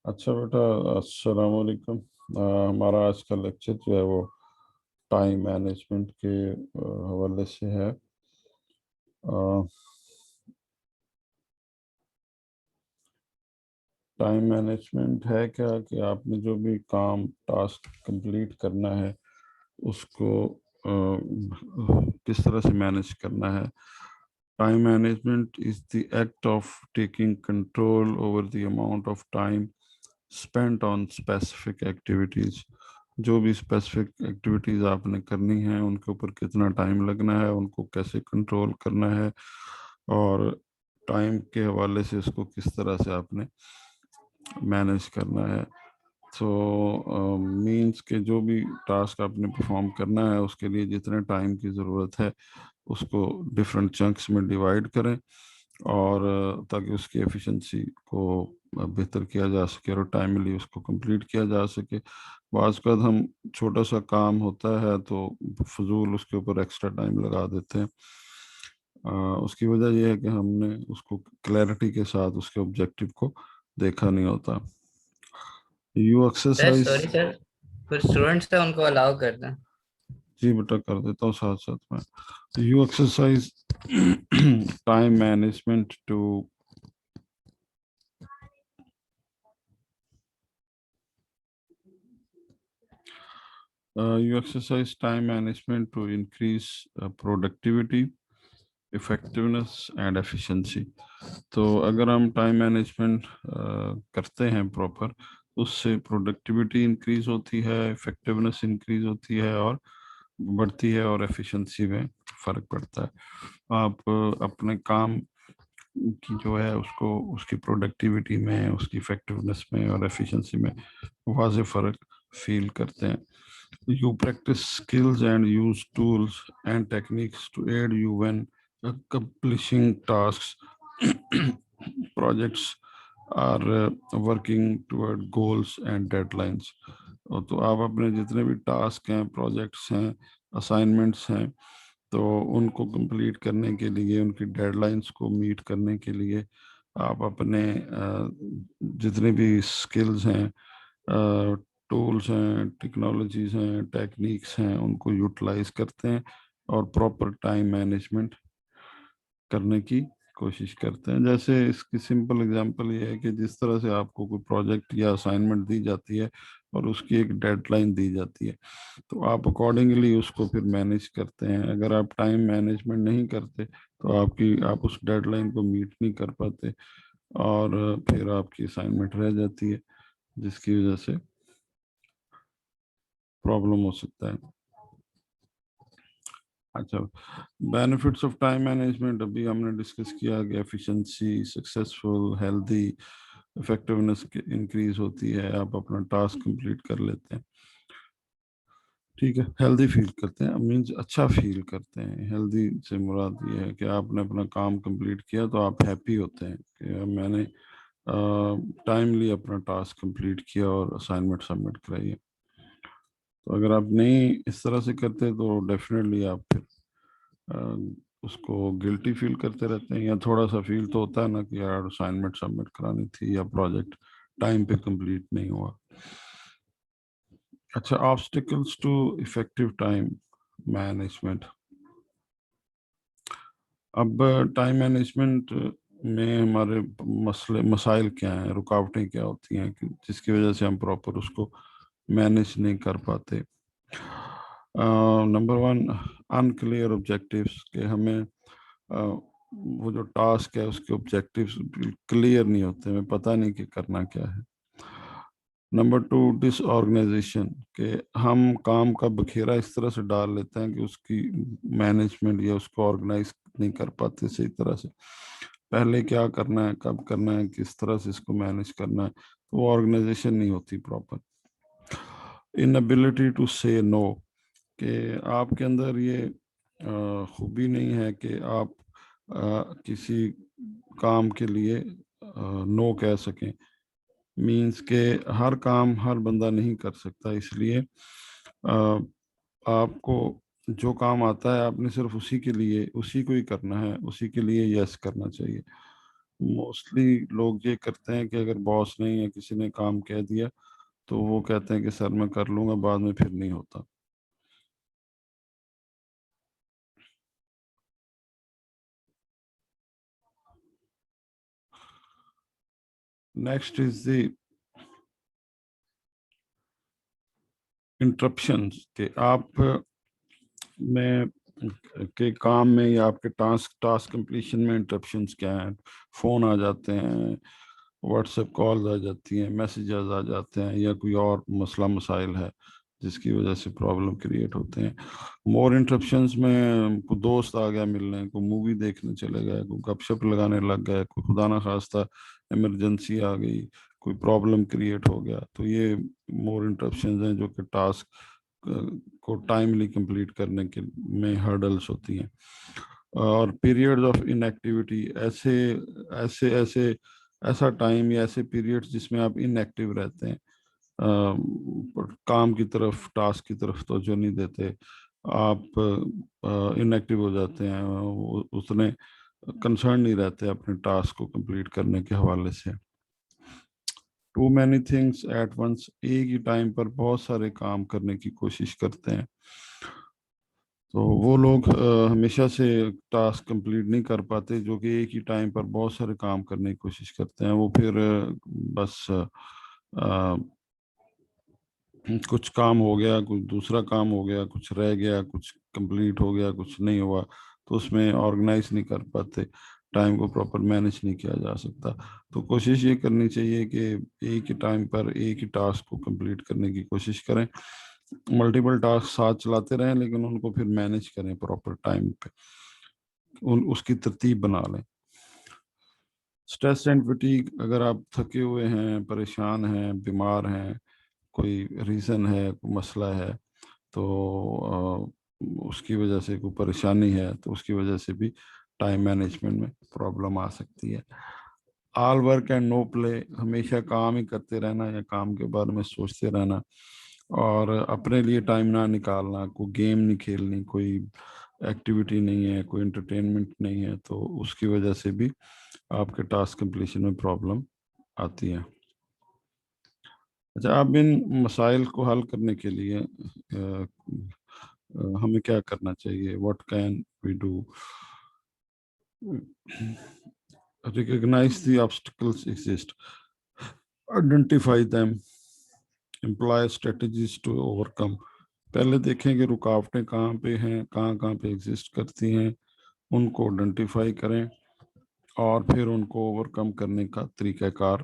अच्छा बेटा, अस्सलाम वालेकुम। हमारा आज का लेक्चर जो है वो टाइम मैनेजमेंट के हवाले से है। टाइम मैनेजमेंट है क्या कि आपने जो भी काम टास्क कंप्लीट करना है उसको किस तरह से मैनेज करना है। Time management is the act of taking control over the amount of time spent on specific activities. जो भी स्पेसिफिक एक्टिविटीज़ आपने करनी है उनके ऊपर कितना टाइम लगना है, उनको कैसे कंट्रोल करना है, और टाइम के हवाले से उसको किस तरह से आपने मैनेज करना है। सो मीन्स के जो भी टास्क आपने परफॉर्म करना है उसके लिए जितने टाइम की ज़रूरत है उसको डिफरेंट चंक्स में डिवाइड करें, और ताकि उसकी एफिशिएंसी को बेहतर किया जा सके और टाइमली उसको कंप्लीट किया जा सके। बाज़ का हम छोटा सा काम होता है तो फजूल उसके ऊपर एक्स्ट्रा टाइम लगा देते हैं। उसकी वजह यह है कि हमने उसको क्लैरिटी के साथ उसके ऑब्जेक्टिव को देखा नहीं होता। You sir exercise. Sorry sir, कुछ स्टूडेंट्स है उनको अलाउ कर दें। जी बेटा, कर देता हूँ साथ साथ में। You exercise time management to you exercise time management to increase productivity, effectiveness and efficiency। तो अगर हम टाइम मैनेजमेंट करते हैं प्रॉपर, उससे प्रोडक्टिविटी इंक्रीज होती है, इफेक्टिवनेस इंक्रीज होती है और बढ़ती है, और एफिशिएंसी में फ़र्क पड़ता है। आप अपने काम की जो है उसको उसकी प्रोडक्टिविटी में, उसकी इफेक्टिवनेस में और एफिशिएंसी में वाज़े फ़र्क फील करते हैं। You practice skills and use tools and techniques to aid you when accomplishing tasks, projects, or working toward goals and deadlines। और तो आप अपने जितने भी टास्क हैं, प्रोजेक्ट्स हैं, असाइनमेंट्स हैं, तो उनको कंप्लीट करने के लिए, उनकी डेडलाइंस को मीट करने के लिए आप अपने जितने भी स्किल्स हैं, टूल्स हैं, टेक्नोलॉजीज हैं, टेक्निक्स हैं, उनको यूटिलाइज करते हैं और प्रॉपर टाइम मैनेजमेंट करने की कोशिश करते हैं। जैसे इसकी सिंपल एग्जांपल ये है कि जिस तरह से आपको कोई प्रोजेक्ट या असाइनमेंट दी जाती है और उसकी एक डेडलाइन दी जाती है, तो आप अकॉर्डिंगली उसको फिर मैनेज करते हैं। अगर आप टाइम मैनेजमेंट नहीं करते तो आप उस डेडलाइन को मीट नहीं कर पाते और फिर आपकी असाइनमेंट रह जाती है, जिसकी वजह से प्रॉब्लम हो सकता है। अच्छा, बेनिफिट्स ऑफ टाइम मैनेजमेंट अभी हमने डिस्कस किया कि efficiency, successful, healthy, effectiveness increase होती है, आप अपना टास्क कंप्लीट कर लेते हैं। ठीक है, हेल्दी फील करते हैं मीन्स अच्छा फील करते हैं। हेल्दी से मुराद ये है कि आपने अपना काम कंप्लीट किया तो आप हैप्पी होते हैं कि मैंने टाइमली अपना टास्क कंप्लीट किया और असाइनमेंट सबमिट कराई है। तो अगर आप नहीं इस तरह से करते तो डेफिनेटली आप फिर उसको गिल्टी फील करते रहते हैं, या थोड़ा सा फील तो होता है ना कि यार असाइनमेंट सबमिट करानी थी या प्रोजेक्ट टाइम पे कंप्लीट नहीं हुआ। अच्छा, obstacles to effective time management. अब टाइम मैनेजमेंट में हमारे मसले मसाइल क्या हैं, रुकावटें क्या होती हैं जिसकी वजह से हम प्रॉपर उसको मैनेज नहीं कर पाते। नंबर वन, अनक्लियर ऑब्जेक्टिव्स, के हमें वो जो टास्क है उसके ऑब्जेक्टिव्स क्लियर नहीं होते, हमें पता नहीं कि करना क्या है। नंबर टू, डिसऑर्गेनाइजेशन, के हम काम का बखेरा इस तरह से डाल लेते हैं कि उसकी मैनेजमेंट या उसको ऑर्गेनाइज नहीं कर पाते सही तरह से। पहले क्या करना है, कब करना है, किस तरह से इसको मैनेज करना है, तो वो ऑर्गेनाइजेशन नहीं होती प्रॉपर। इनएबिलिटी टू से नो, कि आपके अंदर ये खूबी नहीं है कि आप किसी काम के लिए नो कह सकें। मीन्स के हर काम हर बंदा नहीं कर सकता, इसलिए आपको जो काम आता है आपने सिर्फ उसी के लिए, उसी को ही करना है, उसी के लिए यस करना चाहिए। मोस्टली लोग ये करते हैं कि अगर बॉस ने या किसी ने काम कह दिया तो वो कहते हैं कि सर मैं कर लूंगा, बाद में फिर नहीं होता। नेक्स्ट इज द इंटरप्शंस, कि आप में के काम में या आपके टास्क टास्क कंप्लीशन में इंटरप्शंस क्या हैं। फोन आ जाते हैं, व्हाट्सएप कॉल्स आ जाती हैं, मैसेजेस आ जाते हैं, या कोई और मसला मसाइल है जिसकी वजह से प्रॉब्लम क्रिएट होते हैं। मोर इंटरप्शंस में कोई दोस्त आ गया मिलने, कोई मूवी देखने चले गए, कोई गपशप लगाने लग गए, कोई खुदा ना खास्ता इमरजेंसी आ गई, कोई प्रॉब्लम क्रिएट हो गया, तो ये मोर इंटरप्शंस हैं जो कि टास्क को टाइमली कंप्लीट करने के में हर्डल्स होती हैं। और पीरियड्स ऑफ इनएक्टिविटी, ऐसे ऐसे ऐसे ऐसा टाइम या ऐसे पीरियड्स जिसमें आप इनएक्टिव रहते हैं, काम की तरफ टास्क की तरफ तवज्जो नहीं देते, आप इनएक्टिव हो जाते हैं, उतने कंसर्न नहीं रहते अपने टास्क को कंप्लीट करने के हवाले से। Too many things at once, एक ही टाइम पर बहुत सारे काम करने की कोशिश करते हैं, तो वो लोग हमेशा से टास्क कंप्लीट नहीं कर पाते। जो कि एक ही टाइम पर बहुत सारे काम करने की कोशिश करते हैं, वो फिर बस कुछ काम हो गया, कुछ दूसरा काम हो गया, कुछ रह गया, कुछ कंप्लीट हो गया, कुछ नहीं हुआ, तो उसमें ऑर्गेनाइज नहीं कर पाते, टाइम को प्रॉपर मैनेज नहीं किया जा सकता। तो कोशिश ये करनी चाहिए कि एक ही टाइम पर एक ही टास्क को कंप्लीट करने की कोशिश करें। मल्टीपल टास्क साथ चलाते रहें, लेकिन उनको फिर मैनेज करें प्रॉपर टाइम पे, उसकी तरतीब बना लें। स्ट्रेस एंड फटीग, अगर आप थके हुए हैं, परेशान हैं, बीमार हैं, कोई रीज़न है, कोई मसला है, तो उसकी वजह से कोई परेशानी है, तो उसकी वजह से भी टाइम मैनेजमेंट में प्रॉब्लम आ सकती है। All work and no play, हमेशा काम ही करते रहना या काम के बारे में सोचते रहना, और अपने लिए टाइम ना निकालना, कोई गेम नहीं खेलनी, कोई एक्टिविटी नहीं है, कोई एंटरटेनमेंट नहीं है, तो उसकी वजह से भी आपके टास्क कंप्लीशन में प्रॉब्लम आती है। अच्छा, आप इन मसाइल को हल करने के लिए हमें क्या करना चाहिए? What can we do? Recognize the obstacles exist, identify them, employ strategies to overcome। पहले देखें कि रुकावटें कहाँ पे हैं, कहाँ कहाँ पे एग्जिस्ट करती हैं, उनको आइडेंटिफाई करें, और फिर उनको ओवरकम करने का तरीक़ाकार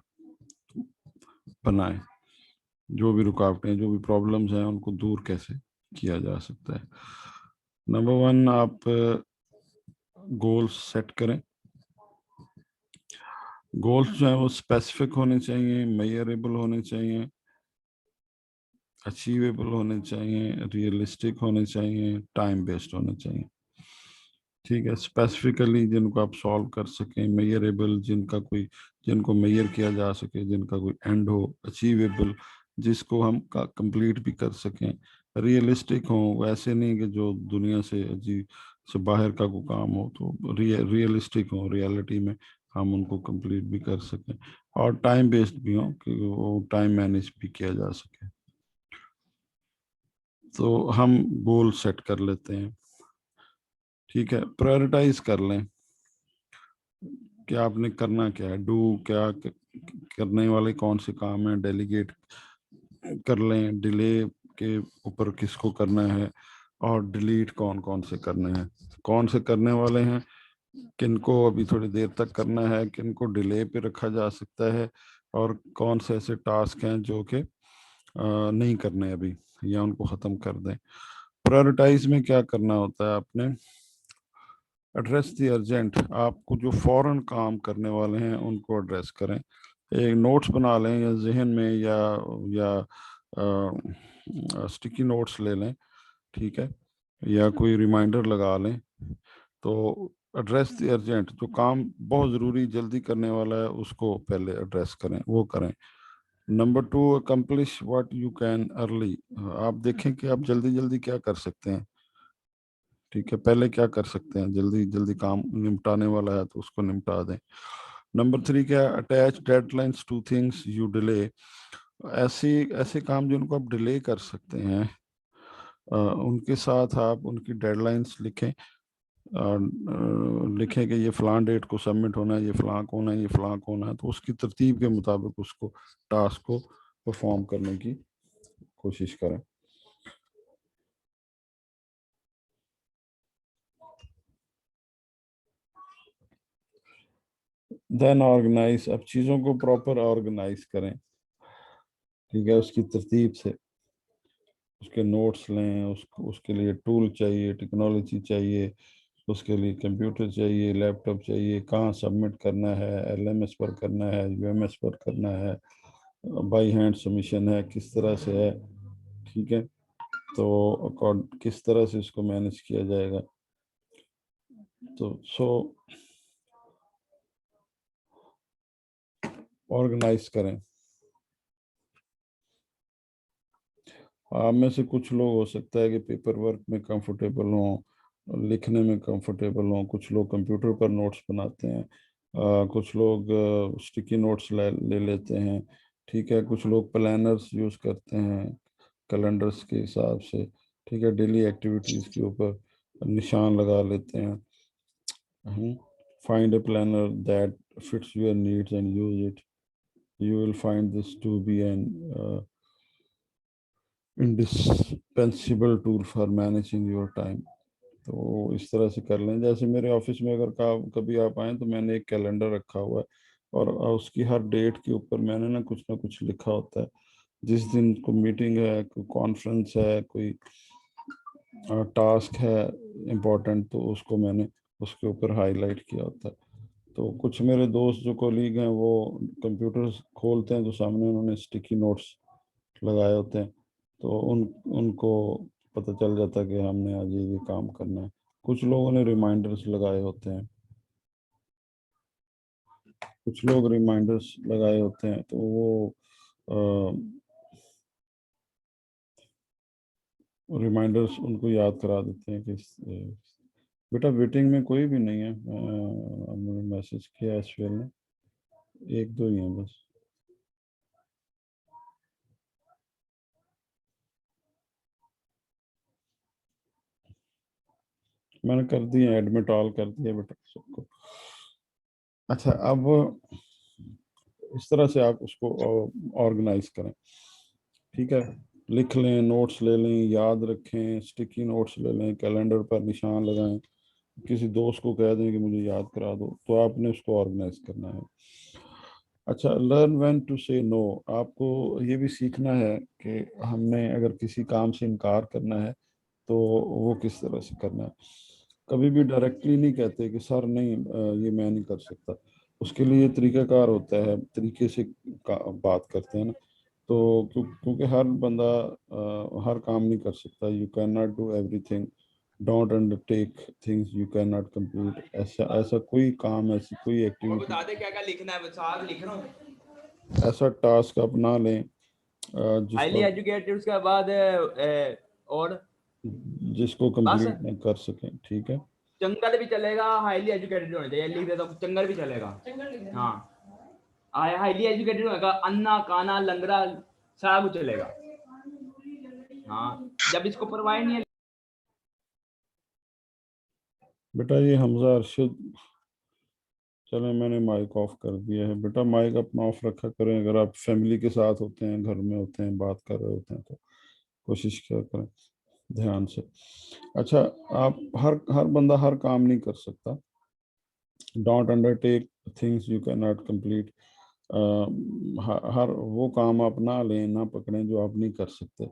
बनाएं। जो भी रुकावटें, जो भी प्रॉब्लम्स हैं, उनको दूर कैसे किया जा सकता है। नंबर वन, आप गोल्स सेट करें। गोल्स जो है वो स्पेसिफिक होने चाहिए, मेजरेबल होने चाहिए, अचीवेबल होने चाहिए, रियलिस्टिक होने चाहिए, टाइम बेस्ड होने चाहिए। ठीक है, स्पेसिफिकली जिनको आप सॉल्व कर सकें, मेजरेबल जिनको मेजर किया जा सके, जिनका कोई एंड हो, अचीवेबल जिसको हम कंप्लीट भी कर सकें, रियलिस्टिक हो, वैसे नहीं कि जो दुनिया से अजीब से बाहर का कोई काम हो, तो रियलिस्टिक हो, रियलिटी में हम उनको कंप्लीट भी कर सकें, और टाइम बेस्ड भी हो कि वो टाइम मैनेज भी किया जा सके। तो हम गोल सेट कर लेते हैं। ठीक है, प्रायोरिटाइज कर लें कि आपने करना क्या है, क्या करने वाले कौन से काम हैं, डेलीगेट कर लें, डिले के ऊपर किसको करना है, और डिलीट कौन कौन से करने हैं, कौन से करने वाले हैं, किनको अभी थोड़ी देर तक करना है, किनको डिले पे रखा जा सकता है, और कौन से ऐसे टास्क हैं जो कि नहीं करने अभी, या उनको ख़त्म कर दें। प्रायोरिटाइज में क्या करना होता है आपने? एड्रेस दी अर्जेंट, आपको जो फौरन काम करने वाले हैं उनको एड्रेस करें। एक नोट्स बना लें, या जहन में, या स्टिकी नोट्स ले लें, ठीक है, या कोई रिमाइंडर लगा लें। तो एड्रेस दी अर्जेंट, जो काम बहुत ज़रूरी जल्दी करने वाला है उसको पहले एड्रेस करें, वो करें। Number two, accomplish what you can early, आप देखें कि आप जल्दी जल्दी क्या कर सकते हैं। ठीक है, पहले क्या कर सकते हैं, जल्दी जल्दी काम निपटाने वाला है तो उसको निपटा दें। नंबर 3 क्या, attach deadlines two things you delay. ऐसे ऐसे काम जिनको आप डिले कर सकते हैं, उनके साथ आप उनकी डेडलाइंस लिखें। लिखें कि ये फलां डेट को सबमिट होना है, ये फलां को होना है, ये फलां को होना है, तो उसकी तरतीब के मुताबिक उसको टास्क को परफॉर्म करने की कोशिश करें। देन ऑर्गेनाइज, अब चीज़ों को प्रॉपर ऑर्गेनाइज करें, ठीक है, उसकी तरतीब से। उसके नोट्स लें, उसके लिए टूल चाहिए, टेक्नोलॉजी चाहिए, उसके लिए कंप्यूटर चाहिए, लैपटॉप चाहिए, कहाँ सबमिट करना है, एलएमएस पर करना है, यूएमएस पर करना है, बाई हैंड सबमिशन है, किस तरह से है, ठीक है। तो अकॉर्ड किस तरह से इसको मैनेज किया जाएगा, तो सो ऑर्गेनाइज करें। आप में से कुछ लोग हो सकता है कि पेपर वर्क में कंफर्टेबल हों, लिखने में कंफर्टेबल हों, कुछ लोग कंप्यूटर पर नोट्स बनाते हैं, कुछ लोग स्टिकी नोट्स ले लेते हैं, ठीक है, कुछ लोग प्लानर्स यूज़ करते हैं कैलेंडर्स के हिसाब से, ठीक है, डेली एक्टिविटीज़ के ऊपर निशान लगा लेते हैं। Find a planner that fits your needs and use it, you will find this to be an indispensable tool for managing your time। तो इस तरह से कर लें। जैसे मेरे ऑफिस में अगर कभी आप आए तो मैंने एक कैलेंडर रखा हुआ है, और उसकी हर डेट के ऊपर मैंने ना कुछ लिखा होता है। जिस दिन को मीटिंग है, कोई कॉन्फ्रेंस है, कोई टास्क है इम्पोर्टेंट, तो उसको मैंने उसके ऊपर हाईलाइट किया होता है। तो कुछ मेरे दोस्त जो कोलीग हैं वो कंप्यूटर खोलते हैं तो सामने उन्होंने स्टिकी नोट्स लगाए होते हैं, तो उनको पता चल जाता है कि हमने आज ये काम करना है। कुछ लोगों ने रिमाइंडर्स लगाए होते हैं, कुछ लोग रिमाइंडर्स लगाए होते हैं, तो वो रिमाइंडर्स उनको याद करा देते हैं कि बेटा वेटिंग में कोई भी नहीं है, मैंने मैसेज किया एसवीएल ने, एक दो ही हैं बस। मैंने कर दिए, एडमिट ऑल कर दिया बेटा सबको। अच्छा, अब इस तरह से आप उसको ऑर्गेनाइज करें, ठीक है। लिख लें, नोट्स ले लें, याद रखें, स्टिकी नोट्स ले लें, कैलेंडर पर निशान लगाएं, किसी दोस्त को कह दें कि मुझे याद करा दो, तो आपने उसको ऑर्गेनाइज करना है। अच्छा, लर्न व्हेन टू से नो। आपको ये भी सीखना है कि हमने अगर किसी काम से इनकार करना है तो वो किस तरह से करना है। कभी भी डायरेक्टली नहीं कहते कि सर नहीं, ये मैं नहीं कर सकता। उसके लिए तरीकाकार होता है, तरीके से बात करते हैं ना। तो क्योंकि हर बंदा हर काम नहीं कर सकता। You can not do everything, don't undertake things you can not complete. ऐसा ऐसा कोई काम, ऐसी कोई एक्टिविटी, बता दे क्या क्या लिखना है, साथ लिख रहा हूँ। ऐसा टास्क अपना लें हाईली जिसको एजुकेटेड, उसके बाद और जिसको बस कंप्लीट कर सकें, ठीक है। जंगल भी चलेगा, हाईली एजुकेटेड होने चाहिए, लिख देता हूँ जंगल भी चलेगा। हाँ, हाईली एजुकेटेड होगा, अन्ना काना लंगड़ा सब चलेगा। हाँ, जब इसको प्रोवाइड नहीं है। बेटा ये हमजा अरशद, चले मैंने माइक ऑफ कर दिया है। बेटा माइक अपना ऑफ रखा करें, अगर आप फैमिली के साथ होते हैं, घर में होते हैं, बात कर रहे होते हैं, तो कोशिश किया करें ध्यान से। अच्छा, आप हर बंदा हर काम नहीं कर सकता। Don't undertake things you can not complete. हर वो काम आप ना लें, ना पकड़ें जो आप नहीं कर सकते।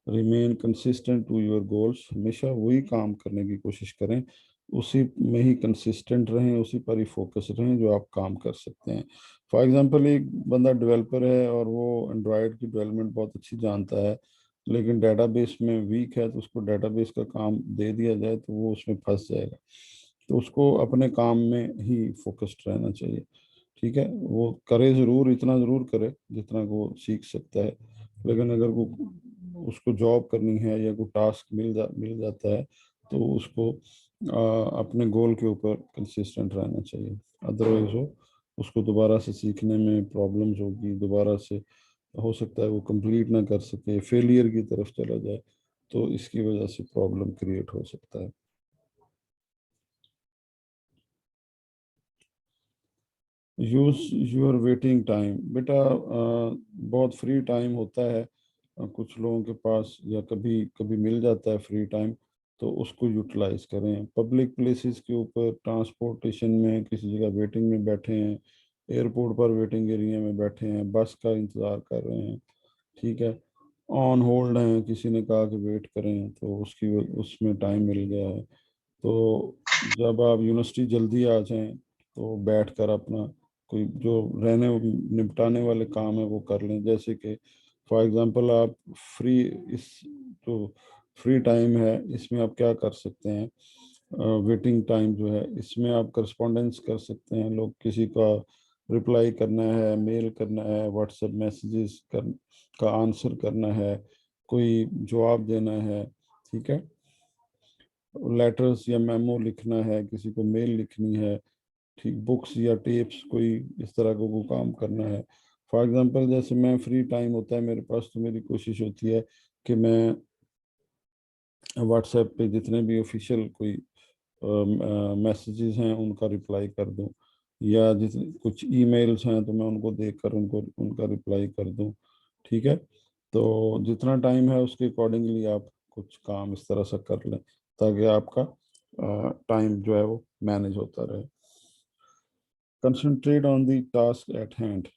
Remain consistent to your goals, हमेशा वही काम करने की कोशिश करें, उसी में ही कंसिस्टेंट रहें, उसी पर ही फोकस रहें जो आप काम कर सकते हैं। फॉर एग्जांपल, एक बंदा डेवलपर है और वो एंड्रॉयड की डेवलपमेंट बहुत अच्छी जानता है, लेकिन डेटाबेस में वीक है, तो उसको डेटाबेस का काम दे दिया जाए तो वो उसमें फंस जाएगा। तो उसको अपने काम में ही फोकस्ड रहना चाहिए, ठीक है। वो करे ज़रूर, इतना ज़रूर करे जितना वो सीख सकता है, लेकिन अगर वो उसको जॉब करनी है या कोई टास्क मिल जाता है तो उसको अपने गोल के ऊपर कंसिस्टेंट रहना चाहिए, अदरवाइज वो उसको दोबारा से सीखने में प्रॉब्लम्स होगी, दोबारा से हो सकता है वो कंप्लीट ना कर सके, फेलियर की तरफ चला जाए, तो इसकी वजह से प्रॉब्लम क्रिएट हो सकता है। Use your waiting time. बेटा बहुत फ्री टाइम होता है कुछ लोगों के पास, या कभी कभी मिल जाता है फ्री टाइम, तो उसको यूटिलाइज करें। पब्लिक प्लेसेस के ऊपर, ट्रांसपोर्टेशन में किसी जगह वेटिंग में बैठे हैं, एयरपोर्ट पर वेटिंग एरिया में बैठे हैं, बस का इंतज़ार कर रहे हैं, ठीक है, ऑन होल्ड हैं, किसी ने कहा कि वेट करें, तो उसमें टाइम मिल गया है, तो जब आप यूनिवर्सिटी जल्दी आ जाएं तो बैठकर अपना कोई जो रहने निपटाने वाले काम है वो कर लें। जैसे कि फॉर एग्जांपल आप फ्री इस जो फ्री टाइम है इसमें आप क्या कर सकते हैं, वेटिंग टाइम जो है इसमें आप करस्पॉन्डेंस कर सकते हैं, लोग किसी का रिप्लाई करना है, मेल करना है, व्हाट्सएप मैसेजेस का आंसर करना है, कोई जवाब देना है, ठीक है, लेटर्स या मेमो लिखना है, किसी को मेल लिखनी है, ठीक, बुक्स या टेप्स, कोई इस तरह का कोई काम करना है। फॉर एग्जांपल जैसे मैं फ्री टाइम होता है मेरे पास, तो मेरी कोशिश होती है कि मैं व्हाट्सएप पे जितने भी ऑफिशियल कोई मैसेजेस हैं उनका रिप्लाई कर दूं, या जितने कुछ ईमेल्स हैं तो मैं उनको देखकर उनको उनका रिप्लाई कर दूं, ठीक है। तो जितना टाइम है उसके अकॉर्डिंगली आप कुछ काम इस तरह से कर लें ताकि आपका टाइम जो है वो मैनेज होता रहे। Concentrate on the task at hand.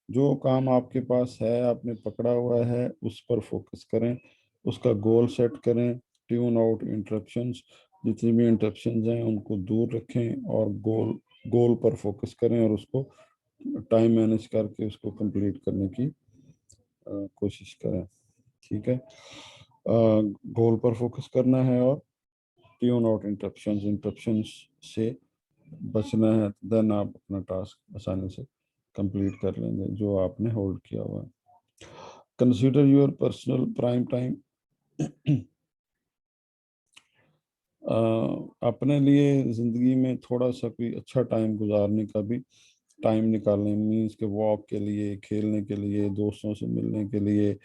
जो काम आपके पास है, आपने पकड़ा हुआ है, उस पर फोकस करें, उसका गोल सेट करें, ट्यून आउट इंटरप्शंस, जितनी भी इंटरप्शंस हैं उनको दूर रखें और गोल गोल पर फोकस करें और उसको टाइम मैनेज करके उसको कंप्लीट करने की कोशिश करें, ठीक है। गोल पर फोकस करना है और ट्यून आउट इंटरप्शंस से बचना है, देन आप अपना टास्क आसानी से कंप्लीट कर लेंगे जो आपने होल्ड किया हुआ है। Consider your personal prime time. अपने लिए ज़िंदगी में थोड़ा सा कोई अच्छा टाइम गुजारने का भी टाइम निकालने, मीन्स के वॉक के लिए, खेलने के लिए, दोस्तों से मिलने के लिए,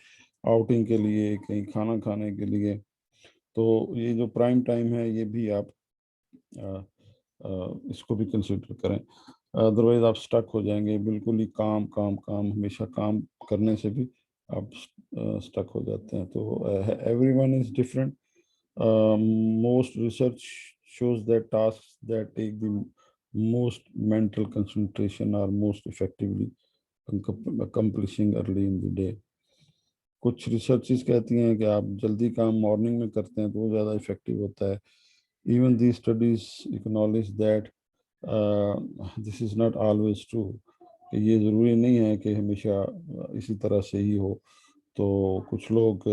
आउटिंग के लिए, कहीं खाना खाने के लिए, तो ये जो प्राइम टाइम है ये भी आप इसको भी कंसिडर करें, अदरवाइज आप स्टक हो जाएंगे, बिल्कुल ही काम काम काम, हमेशा काम करने से भी आप स्टक हो जाते हैं। तो everyone is different. Most research shows that tasks that take the most mental concentration are most effectively accomplishing early in the day. कुछ रिसर्चेस कहती हैं कि आप जल्दी काम मॉर्निंग में करते हैं तो वो ज़्यादा इफेक्टिव होता है। Even the studies acknowledge that this is not always true, कि ये ज़रूरी नहीं है कि हमेशा इसी तरह से ही हो। तो कुछ लोग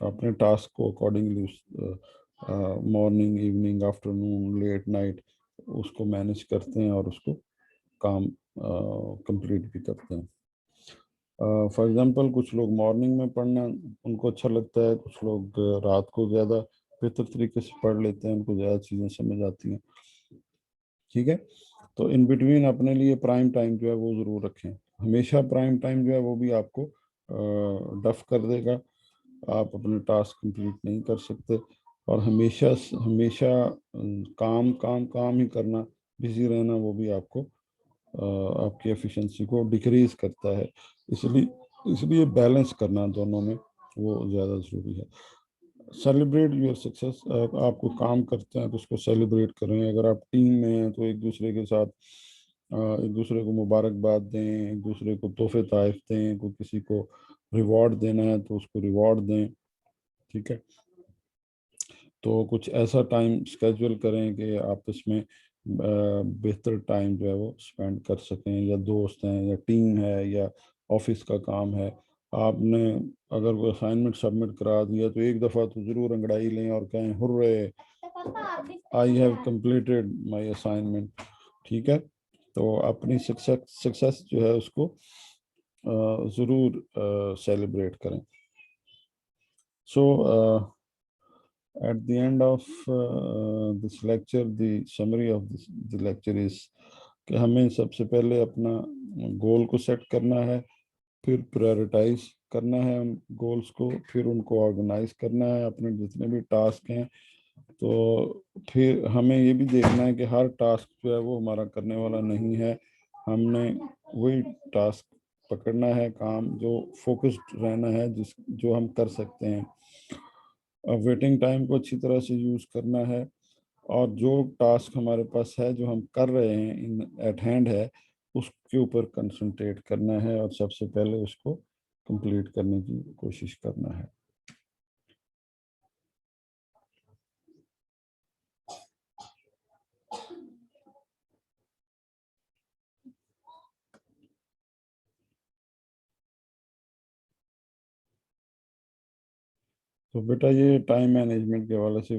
अपने टास्क को accordingly morning, evening, afternoon, late night उसको मैनेज करते हैं और उसको काम कंप्लीट भी करते हैं। फॉर एग्जांपल कुछ लोग मॉर्निंग में पढ़ना उनको अच्छा लगता है, कुछ लोग रात को ज़्यादा बेहतर तरीके से पढ़ लेते हैं, उनको ज़्यादा चीज़ें समझ आती हैं, ठीक है। तो इन बिटवीन अपने लिए प्राइम टाइम जो है वो ज़रूर रखें। हमेशा प्राइम टाइम जो है वो भी आपको डफ कर देगा, आप अपने टास्क कंप्लीट नहीं कर सकते, और हमेशा हमेशा काम काम काम ही करना, बिजी रहना, वो भी आपको आपकी एफिशिएंसी को डिक्रीज करता है। इसलिए इसलिए बैलेंस करना दोनों में वो ज़्यादा ज़रूरी है। Celebrate your success. आप कोई काम करते हैं तो उसको सेलिब्रेट करें। अगर आप टीम में हैं तो एक दूसरे के साथ एक दूसरे को मुबारकबाद दें, एक दूसरे को तोहफे ताइफ दें, कोई किसी को रिवॉर्ड देना है तो उसको रिवॉर्ड दें, ठीक है। तो कुछ ऐसा टाइम स्केड्यूल करें कि आपस में बेहतर टाइम जो है वो स्पेंड कर सकें, या दोस्त हैं या टीम है या ऑफिस का काम है। आपने अगर कोई असाइनमेंट सबमिट करा दिया तो एक दफ़ा तो ज़रूर अंगड़ाई लें और कहें hurray, I have completed my assignment, ठीक है। तो अपनी सक्सेस जो है उसको ज़रूर सेलिब्रेट करें। सो at the end of this lecture, the summary of the lecture is कि हमें सबसे पहले अपना गोल को सेट करना है, फिर प्रायोरिटाइज करना है उन गोल्स को, फिर उनको ऑर्गेनाइज करना है अपने जितने भी टास्क हैं। तो फिर हमें ये भी देखना है कि हर टास्क जो है वो हमारा करने वाला नहीं है, हमने वही टास्क पकड़ना है, काम जो फोकस्ड रहना है, जो हम कर सकते हैं। वेटिंग टाइम को अच्छी तरह से यूज़ करना है, और जो टास्क हमारे पास है, जो हम कर रहे हैं, इन एट हैंड है, उसके ऊपर कंसंट्रेट करना है और सबसे पहले उसको कंप्लीट करने की कोशिश करना है। तो बेटा ये टाइम मैनेजमेंट के हवाले से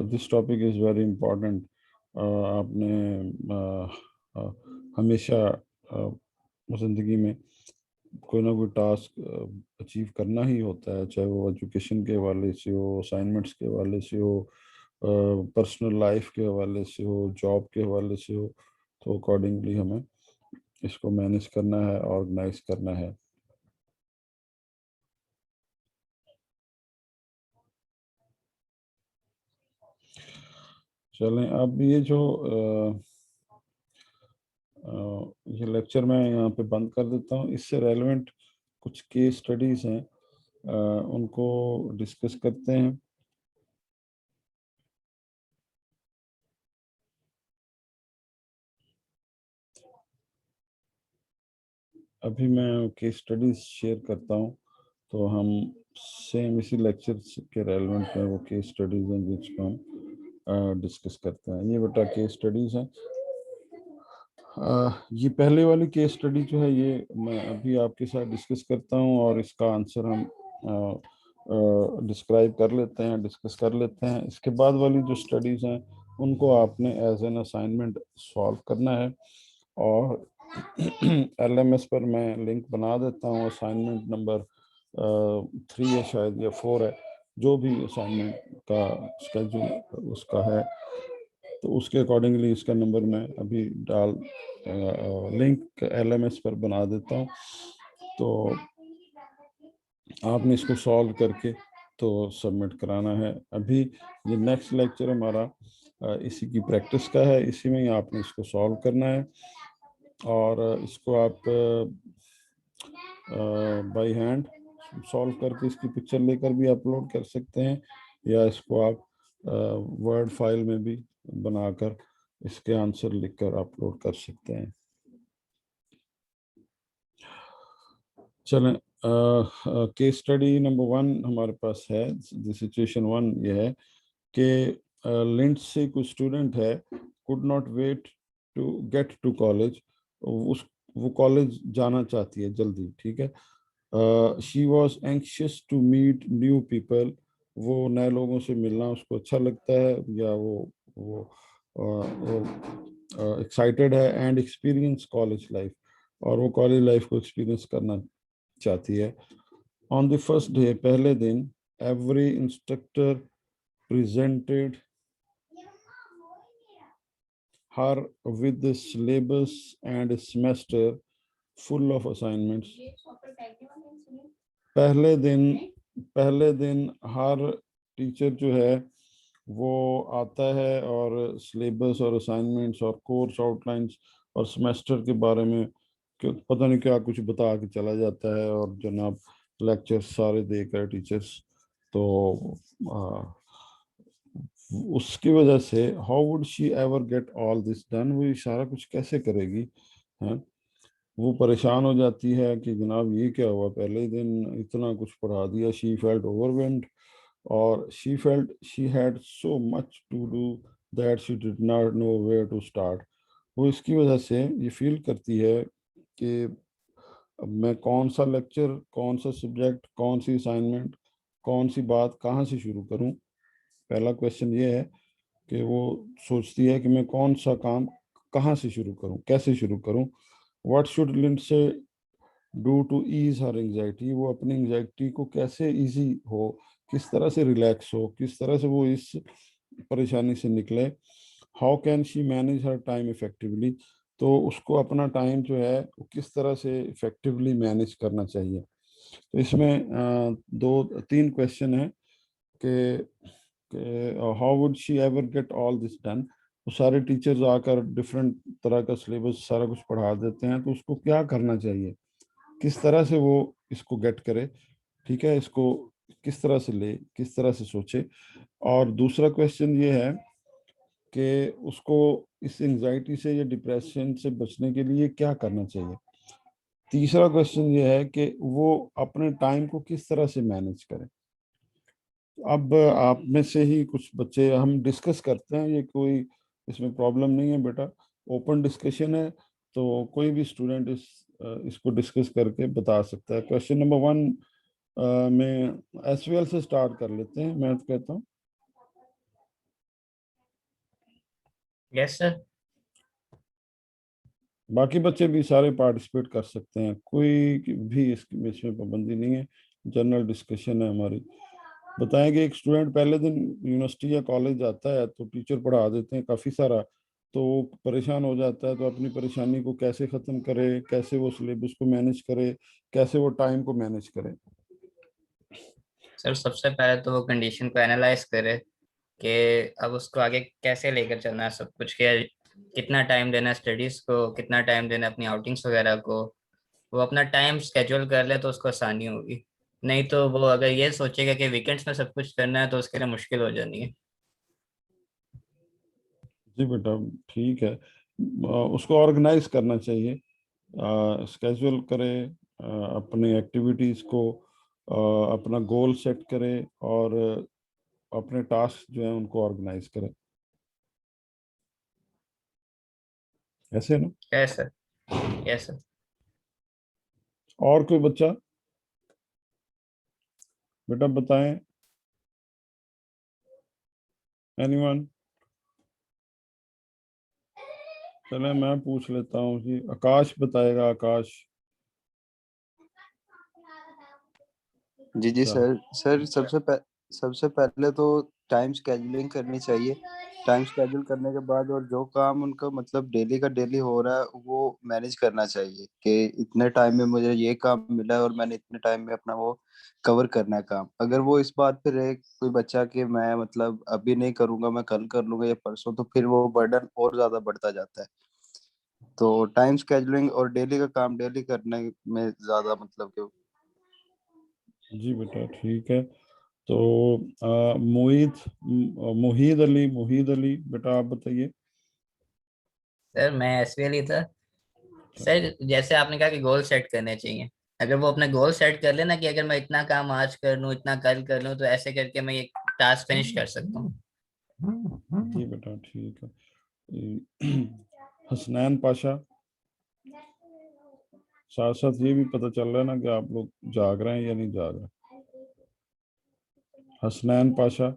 this topic is very important. आपने हमेशा ज़िंदगी में कोई ना कोई टास्क अचीव करना ही होता है, चाहे वो एजुकेशन के हवाले से हो, असाइनमेंट्स के हवाले से हो, पर्सनल लाइफ के हवाले से हो, जॉब के हवाले से हो। तो अकॉर्डिंगली हमें इसको मैनेज करना है, ऑर्गेनाइज करना है। चलें, अब ये जो ये लेक्चर मैं यहाँ पे बंद कर देता हूँ। इससे रेलेवेंट कुछ केस स्टडीज़ हैं, उनको डिस्कस करते हैं। अभी मैं केस स्टडीज़ शेयर करता हूँ, तो हम सेम इसी लेक्चर के रेलेवेंट में वो केस स्टडीज़ हैं जिसको हम डिस्कस करते हैं। ये बेटा केस स्टडीज़ हैं। ये पहले वाली केस स्टडी जो है ये मैं अभी आपके साथ डिस्कस करता हूँ, और इसका आंसर हम डिस्क्राइब कर लेते हैं, डिस्कस कर लेते हैं। इसके बाद वाली जो स्टडीज़ हैं उनको आपने एज एन असाइनमेंट सॉल्व करना है, और LMS पर मैं लिंक बना देता हूँ। असाइनमेंट नंबर 3 है शायद, या 4 है, जो भी असाइनमेंट का स्केड्यूल उसका है, तो उसके अकॉर्डिंगली इसका नंबर मैं अभी लिंक LMS पर बना देता हूँ। तो आपने इसको सॉल्व करके तो सबमिट कराना है। अभी ये नेक्स्ट लेक्चर हमारा इसी की प्रैक्टिस का है, इसी में ही आपने इसको सॉल्व करना है, और इसको आप बाय हैंड सॉल्व करके इसकी पिक्चर लेकर भी अपलोड कर सकते हैं, या इसको आप वर्ड फाइल में भी बनाकर इसके आंसर लिखकर अपलोड कर सकते हैं। चलें, केस स्टडी नंबर 1 हमारे पास है। सिचुएशन 1 ये है कि लिंडसे कुछ स्टूडेंट है, could not wait to get to college. वो कॉलेज जाना चाहती है जल्दी, ठीक है। She was anxious to meet new people. वो नए लोगों से मिलना उसको अच्छा लगता है, या वो एक्साइटेड है, एंड एक्सपीरियंस कॉलेज लाइफ, और वो कॉलेज लाइफ को एक्सपीरियंस करना चाहती है। ऑन द फर्स्ट डे, पहले दिन, every instructor presented her with the syllabus and a semester full of assignments. पहले दिन हर टीचर जो है वो आता है और सिलेबस और असाइनमेंट्स और कोर्स आउटलाइंस और सेमेस्टर के बारे में पता नहीं क्या कुछ बता के चला जाता है, और जनाब लेक्चर सारे देकर टीचर्स, तो उसकी वजह से how would she ever get all this done, वो ये सारा कुछ कैसे करेगी, हैं। वो परेशान हो जाती है कि जनाब ये क्या हुआ, पहले ही दिन इतना कुछ पढ़ा दिया। शी फेल्ट ओवरवेल्म्ड, और she felt she had so much to do that she did not know where to start. वो इसकी वजह से ये फील करती है कि अब मैं कौन सा लेक्चर, कौन सा सब्जेक्ट, कौन सी असाइनमेंट, कौन सी बात कहाँ से शुरू करूँ। पहला क्वेश्चन ये है कि वो सोचती है कि मैं कौन सा काम कहाँ से शुरू करूं, कैसे शुरू करूं। What should Lindsey do to ease her anxiety, वो अपनी एंजाइटी को कैसे इजी हो, किस तरह से रिलैक्स हो, किस तरह से वो इस परेशानी से निकले। How can she manage her time effectively, तो उसको अपना टाइम जो है वो किस तरह से इफेक्टिवली मैनेज करना चाहिए। तो इसमें दो तीन क्वेश्चन है कि how would she ever get all this done. तो सारे टीचर्स आकर डिफरेंट तरह का सिलेबस सारा कुछ पढ़ा देते हैं, तो उसको क्या करना चाहिए, किस तरह से वो इसको गेट करे, ठीक है, इसको किस तरह से ले, किस तरह से सोचे। और दूसरा क्वेश्चन ये है कि उसको इस एंजाइटी से या डिप्रेशन से बचने के लिए क्या करना चाहिए। तीसरा क्वेश्चन ये है कि वो अपने टाइम को किस तरह से मैनेज करे। अब आप में से ही कुछ बच्चे हम डिस्कस करते हैं, ये कोई इसमें प्रॉब्लम नहीं है बेटा, ओपन डिस्कशन है, तो कोई भी स्टूडेंट इसको डिस्कस करके बता सकता है। क्वेश्चन नंबर 1 में एसवीएल से स्टार्ट कर लेते हैं, मैं तो कहता हूँ। Yes sir. बाकी बच्चे भी सारे पार्टिसिपेट कर सकते हैं, कोई भी इसमें पाबंदी नहीं है, जनरल डिस्कशन है हमारी। बताएं कि एक स्टूडेंट पहले दिन यूनिवर्सिटी या कॉलेज जाता है तो टीचर पढ़ा देते हैं काफ़ी सारा, तो वो परेशान हो जाता है, तो अपनी परेशानी को कैसे ख़त्म करे, कैसे वो सिलेबस को मैनेज करे, कैसे वो टाइम को मैनेज करे। सर सबसे पहले तो वो कंडीशन को एनालाइज करे कि अब उसको आगे कैसे लेकर चलना है सब कुछ, के कितना टाइम देना है स्टडीज को, कितना टाइम देना है अपनी आउटिंग्स वगैरह को। वो अपना टाइम स्केड्यूल कर ले तो उसको आसानी होगी। नहीं तो वो अगर ये सोचेगा कि वीकेंड्स में सब कुछ करना है तो उसके लिए मुश्किल हो जानी है। जी बेटा ठीक है, उसको ऑर्गेनाइज करना चाहिए, स्केड्यूल करे, अपनी एक्टिविटीज़ को, अपना गोल सेट करे, और अपने टास्क जो है उनको ऑर्गेनाइज करे, ऐसे ना। Yes sir. Yes sir. और कोई बच्चा बेटा बताएं, एनीवन। चले मैं पूछ लेता हूँ जी, आकाश बताएगा, आकाश। जी जी अच्छा, सर सबसे पहले तो टाइम स्केड्यूलिंग करनी चाहिए। टाइम स्केड्यूल करने के बाद और जो काम उनका मतलब डेली का डेली हो रहा है वो मैनेज करना चाहिए कि इतने टाइम में मुझे ये काम मिला है और मैंने इतने टाइम में अपना वो कवर करना है काम। अगर वो इस बात पे रहे कोई बच्चा कि मैं मतलब अभी नहीं करूंगा, मैं कल कर लूंगा या परसों, तो फिर वो बर्डन और ज्यादा बढ़ता जाता है। तो टाइम स्केड्यूलिंग और डेली का काम डेली करने में ज्यादा मतलब कि जी बेटा ठीक है। तो मोहिद अली बेटा आप बताइए। सर मैं एसवीएल ही था। सर जैसे आपने कहा कि गोल सेट करने चाहिए, अगर वो अपना गोल सेट कर लेना कि अगर मैं इतना काम आज कर लूँ, इतना कल कर लूँ, तो ऐसे करके मैं ये टास्क फिनिश कर सकता हूँ। जी बेटा ठीक है। हसनैन पाशा, साथ साथ ये भी पता चल रहा है ना कि आप लोग जाग रहे हैं या नहीं जाग रहे। हसनैन पाशा,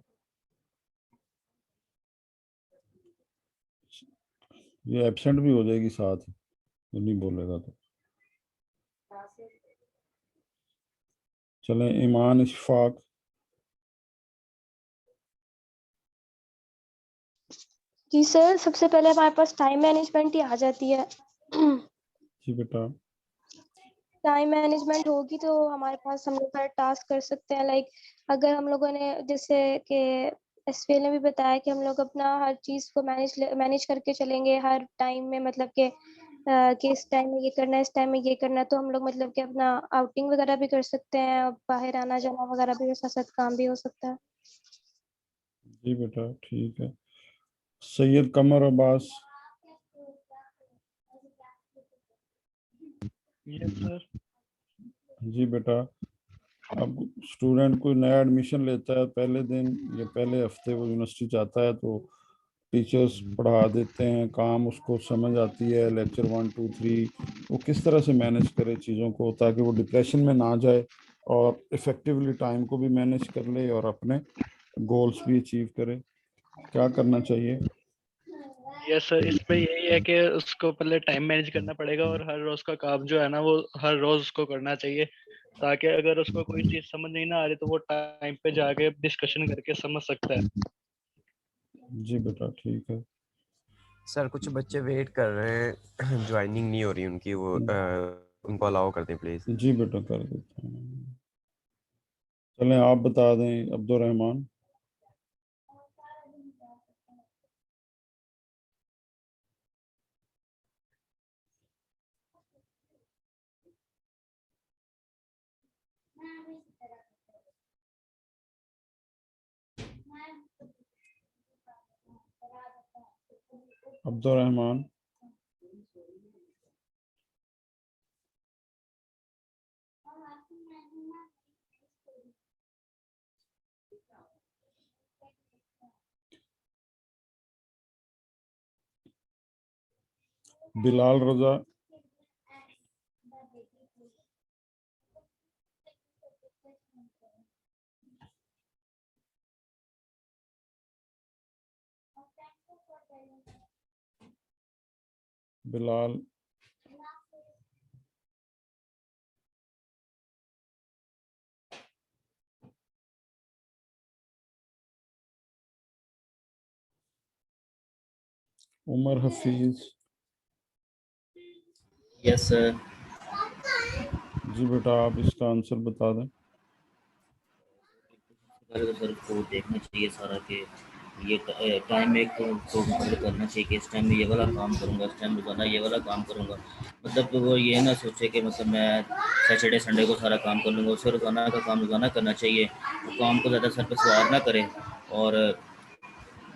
ये एब्सेंट भी हो जाएगी साथ, ये नहीं बोलेगा तो। चलें, ईमान इशफाक। जी सर, सबसे पहले हमारे पास टाइम मैनेजमेंट ही आ जाती है। जी बेटा। टाइम मैनेजमेंट होगी तो हमारे पास हम लोग सारे टास्क कर सकते हैं। लाइक अगर हम लोगों ने जैसे कि एसपीएल ने भी बताया कि हम लोग अपना हर चीज को मैनेज करके चलेंगे हर टाइम में, मतलब कि इस टाइम में ये करना है, इस टाइम में ये करना है, तो हम लोग मतलब कि अपना आउटिंग वगैरह भी कर सकते हैं, बाहर आना जाना वगैरह भी, साथ साथ काम भी हो सकता है। जी बेटा ठीक है। सैयद कमर अब्बास। Yes sir. जी बेटा, अब स्टूडेंट कोई नया एडमिशन लेता है, पहले दिन या पहले हफ्ते वो यूनिवर्सिटी जाता है, तो टीचर्स पढ़ा देते हैं, काम उसको समझ आती है, लेक्चर 1 2 3, वो किस तरह से मैनेज करे चीज़ों को ताकि वो डिप्रेशन में ना जाए और इफ़ेक्टिवली टाइम को भी मैनेज कर ले और अपने गोल्स भी अचीव करे, क्या करना चाहिए। यस सर, इसमें यही है कि उसको पहले टाइम मैनेज करना पड़ेगा और हर रोज का काम जो है ना वो हर रोज उसको करना चाहिए, ताकि अगर उसको कोई चीज समझ नहीं ना आ रही तो वो टाइम पे जाके डिस्कशन करके समझ सकता है। जी बेटा ठीक है। सर कुछ बच्चे वेट कर रहे हैं, ज्वाइनिंग नहीं हो रही उनकी, वो उनको अलाउ कर दें प्लीज। जी बेटा कर देते हैं। चलें आप बता दें अब्दुल रहमान। अब्दुल रहमान। बिलाल रजा। बिलाल। उमर हफीज। Yes sir. जी बेटा आप इसका आंसर बता दें। सर को देखना चाहिए सारा कि ये टाइम एक तो मतलब करना चाहिए कि इस टाइम में ये वाला काम करूँगा, इस टाइम रोजाना ये वाला काम करूँगा। मतलब तो वो ये ना सोचे कि मतलब मैं सैटरडे संडे को सारा काम कर लूँगा, उसे रोजाना का काम रोजाना करना चाहिए। तो काम को ज़्यादा सर पे सवार ना करें और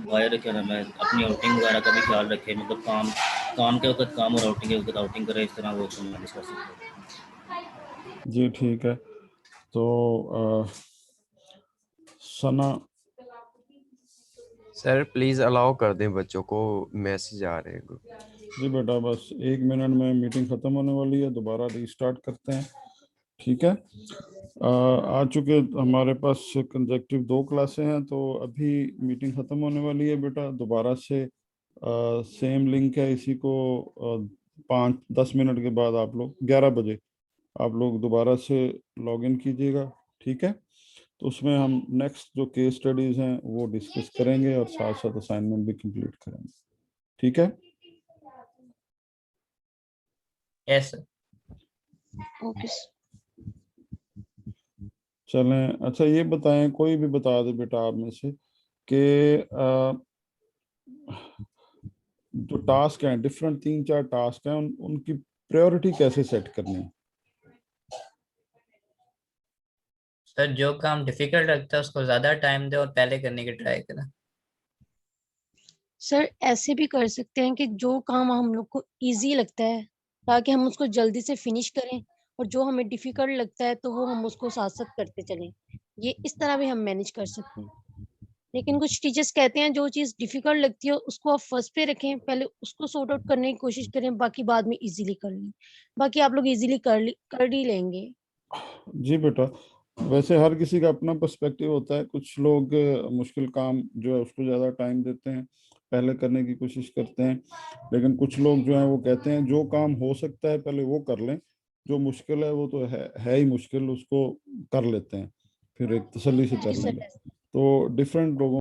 वायर क्या नाम है अपनी आउटिंग वगैरह का भी ख्याल रखें। मतलब काम के वक्त काम और आउटिंग के वक्त आउटिंग करें, इस तरह वो तो मैनेज कर सकते हैं। जी ठीक है। तो सना। सर प्लीज अलाउ कर दें, बच्चों को मैसेज आ रहे हैं। जी बेटा बस 1 मिनट में मीटिंग ख़त्म होने वाली है, दोबारा रीस्टार्ट करते हैं। ठीक है। आ चुके हमारे पास कंजेक्टिव 2 क्लासें हैं, तो अभी मीटिंग ख़त्म होने वाली है बेटा। दोबारा से सेम लिंक है, इसी को 5-10 मिनट के बाद आप लोग 11 बजे आप लोग दोबारा से लॉग इन कीजिएगा। ठीक है। तो उसमें हम नेक्स्ट जो केस स्टडीज़ हैं वो डिस्कस करेंगे और साथ साथ असाइनमेंट भी कंप्लीट करेंगे। ठीक है। Yes sir. ओके। चलें अच्छा ये बताएं, कोई भी बता दे बेटा आप में से कि जो टास्क हैं डिफरेंट 3-4 टास्क हैं उनकी प्रायोरिटी कैसे सेट करनी है। सर जो काम डिफिकल्ट लगता है उसको ज्यादा टाइम दे और पहले करने की ट्राई करें। सर ऐसे भी कर सकते हैं कि जो काम हम लोग को इजी लगता है ताकि हम उसको जल्दी से फिनिश करें, और जो हमें डिफिकल्ट लगता है तो वो हम उसको साथ साथ करते चलें। ये इस तरह भी हम मैनेज कर सकते हैं। लेकिन कुछ टीचर्स कहते हैं जो चीज डिफिकल्ट लगती है उसको आप फर्स्ट पे रखें, पहले उसको सॉर्ट आउट करने की कोशिश करें, बाकी बाद में इजीली कर लें। बाकी आप लोग इजीली कर ही लेंगे। जी बेटा वैसे हर किसी का अपना पर्सपेक्टिव होता है। कुछ लोग मुश्किल काम जो है उसको ज़्यादा टाइम देते हैं, पहले करने की कोशिश करते हैं। लेकिन कुछ लोग जो हैं वो कहते हैं जो काम हो सकता है पहले वो कर लें, जो मुश्किल है वो तो है ही मुश्किल, उसको कर लेते हैं, फिर एक तसल्ली से कर जी सर। लेंगे। तो डिफरेंट लोगों